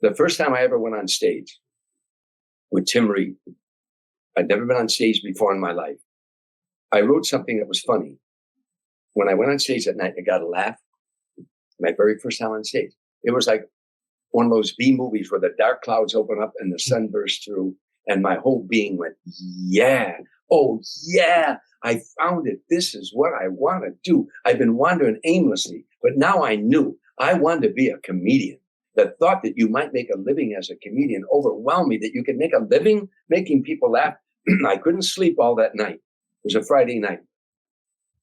The first time I ever went on stage with Tim Reid, I'd never been on stage before in my life. I wrote something that was funny. When I went on stage that night, I got a laugh. My very first time on stage. It was like one of those B movies where the dark clouds open up and the sun bursts through, and my whole being went, yeah. Oh, yeah. I found it. This is what I want to do. I've been wandering aimlessly, but now I knew I wanted to be a comedian. The thought that you might make a living as a comedian overwhelmed me, that you can make a living making people laugh. I couldn't sleep all that night. It was a Friday night.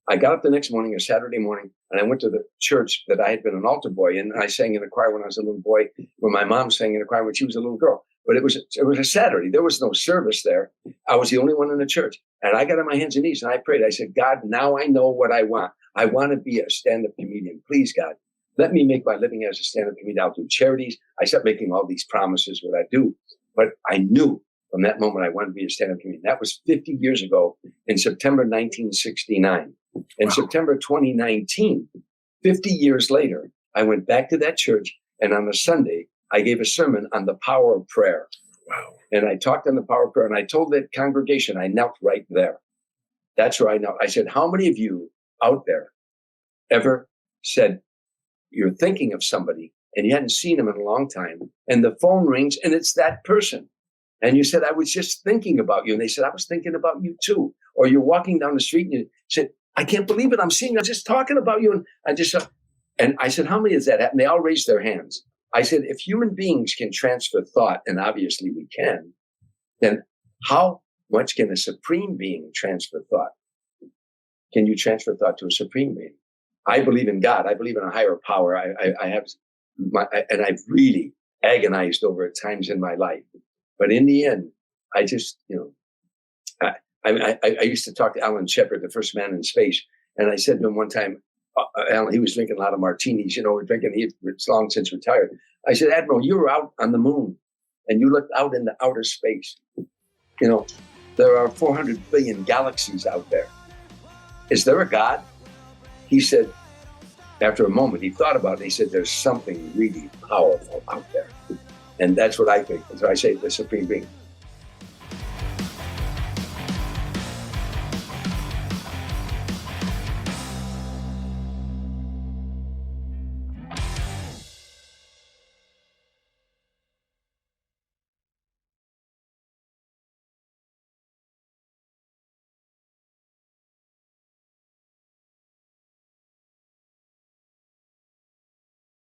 I got up the next morning, a Saturday morning, and I went to the church that I had been an altar boy in. And I sang in a choir when I was a little boy, when my mom sang in a choir when she was a little girl. But it was a Saturday. There was no service there. I was the only one in the church. And I got on my hands and knees and I prayed. I said, God, now I know what I want. I want to be a stand-up comedian. Please, God, let me make my living as a stand-up comedian. I'll do charities. I started making all these promises, what I do. But I knew from that moment I wanted to be a stand-up comedian. That was 50 years ago in September 1969. In September 2019, 50 years later, I went back to that church, and on a Sunday, I gave a sermon on the power of prayer. Wow. And I talked on the power of prayer, and I told that congregation, I knelt right there. That's where I knelt. I said, how many of you out there ever said you're thinking of somebody and you hadn't seen them in a long time, and the phone rings and it's that person? And you said, I was just thinking about you. And they said, I was thinking about you too. Or you're walking down the street and you said, I can't believe it. I'm just talking about you. And I said, how many does that happen? They all raised their hands. I said, if human beings can transfer thought, and obviously we can, then how much can a supreme being transfer thought? Can you transfer thought to a supreme being? I believe in God. I believe in a higher power. And I've really agonized over it times in my life. But in the end, I just, I used to talk to Alan Shepard, the first man in space. And I said to him one time, Alan, he was drinking a lot of martinis, it's long since retired. I said, Admiral, you were out on the moon and you looked out into outer space. There are 400 billion galaxies out there. Is there a God? He said, after a moment, he thought about it. He said, there's something really powerful out there. And that's what I think. So I say the supreme being.